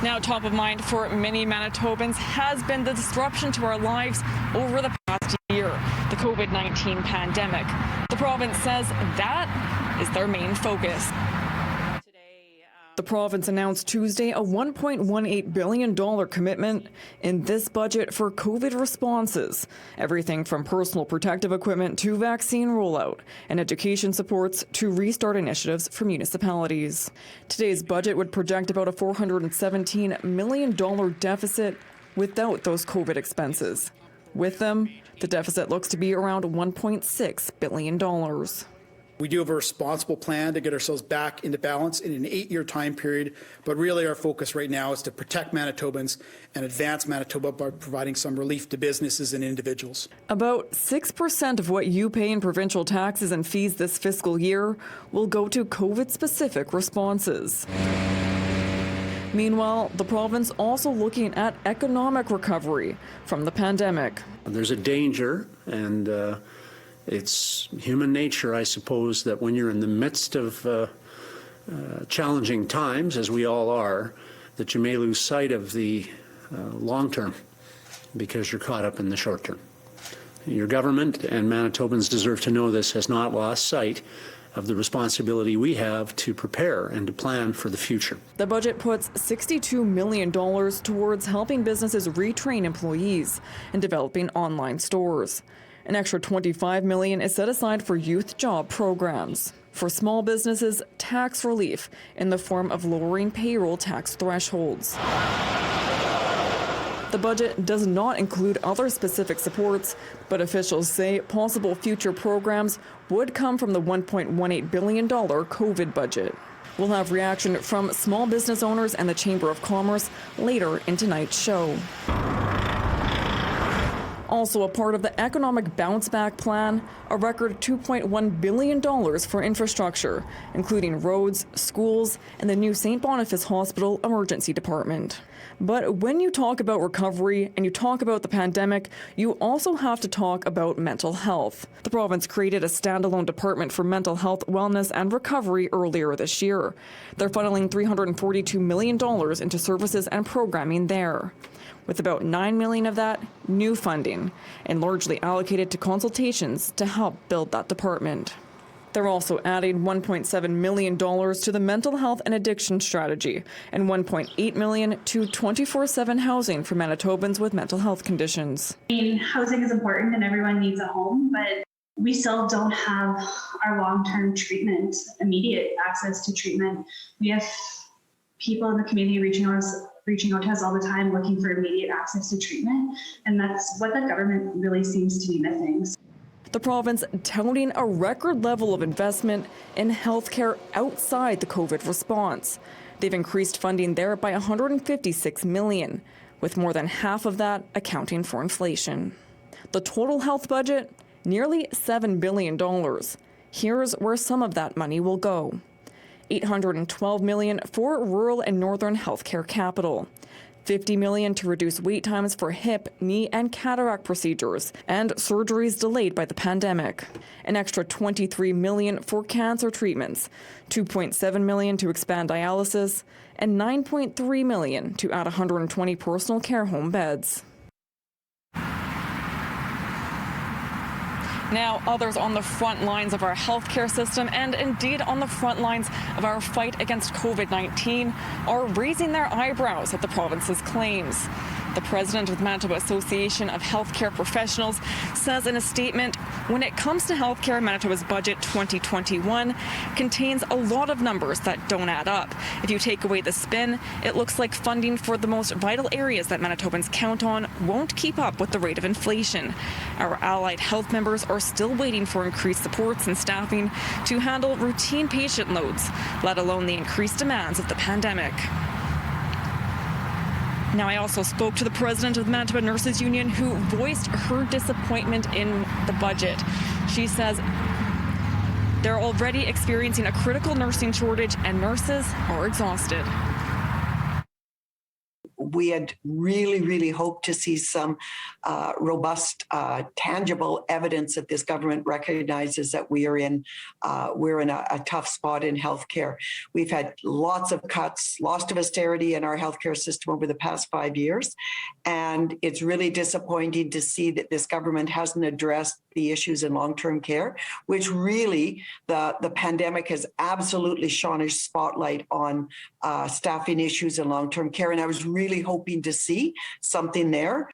Now, top of mind for many Manitobans has been the disruption to our lives over the past year, the COVID-19 pandemic. The province says that is their main focus. The province announced Tuesday a $1.18 billion commitment in this budget for COVID responses. Everything from personal protective equipment to vaccine rollout and education supports to restart initiatives for municipalities. Today's budget would project about a $417 million deficit without those COVID expenses. With them, the deficit looks to be around $1.6 billion. We do have a responsible plan to get ourselves back into balance in an 8-year time period, but really our focus right now is to protect Manitobans and advance Manitoba by providing some relief to businesses and individuals. About 6% of what you pay in provincial taxes and fees this fiscal year will go to COVID-specific responses. Meanwhile, the province also looking at economic recovery from the pandemic. There's a danger, and it's human nature, I suppose, that when you're in the midst of challenging times, as we all are, that you may lose sight of the long term because you're caught up in the short term. Your government and Manitobans deserve to know this has not lost sight of the responsibility we have to prepare and to plan for the future. The budget puts $62 million towards helping businesses retrain employees and developing online stores. An extra $25 million is set aside for youth job programs. For small businesses, tax relief in the form of lowering payroll tax thresholds. The budget does not include other specific supports, but officials say possible future programs would come from the $1.18 billion COVID budget. We'll have reaction from small business owners and the Chamber of Commerce later in tonight's show. Also a part of the economic bounce back plan, a record $2.1 billion for infrastructure, including roads, schools, and the new St. Boniface Hospital Emergency Department. But when you talk about recovery and you talk about the pandemic, you also have to talk about mental health. The province created a standalone department for mental health, wellness, and recovery earlier this year. They're funneling $342 million into services and programming there, with about $9 million of that new funding and largely allocated to consultations to help build that department. They're also adding $1.7 million to the mental health and addiction strategy and $1.8 million to 24/7 housing for Manitobans with mental health conditions. I mean, housing is important and everyone needs a home, but we still don't have our long-term treatment, immediate access to treatment. We have people in the community reaching out to us all the time looking for immediate access to treatment, and that's what the government really seems to be missing. The province touting a record level of investment in healthcare outside the COVID response. They've increased funding there by $156 million, with more than half of that accounting for inflation. The total health budget, nearly $7 billion. Here's where some of that money will go. $812 million for rural and northern healthcare capital. $50 million to reduce wait times for hip, knee, and cataract procedures and surgeries delayed by the pandemic. An extra $23 million for cancer treatments, $2.7 million to expand dialysis, and $9.3 million to add 120 personal care home beds. Now, others on the front lines of our healthcare system and indeed on the front lines of our fight against COVID-19 are raising their eyebrows at the province's claims. The president of the Manitoba Association of Healthcare Professionals says in a statement, when it comes to healthcare, Manitoba's budget 2021 contains a lot of numbers that don't add up. If you take away the spin, it looks like funding for the most vital areas that Manitobans count on won't keep up with the rate of inflation. Our allied health members are still waiting for increased supports and staffing to handle routine patient loads, let alone the increased demands of the pandemic. Now, I also spoke to the president of the Manitoba Nurses Union, who voiced her disappointment in the budget. She says they're already experiencing a critical nursing shortage and nurses are exhausted. we had really hoped to see some robust, tangible evidence that this government recognizes that we're in a tough spot in healthcare. We've had lots of cuts, lots of austerity in our healthcare system over the past 5 years, and it's really disappointing to see that this government hasn't addressed the issues in long-term care, which really the pandemic has absolutely shone a spotlight on staffing issues in long-term care. And I was really hoping to see something there.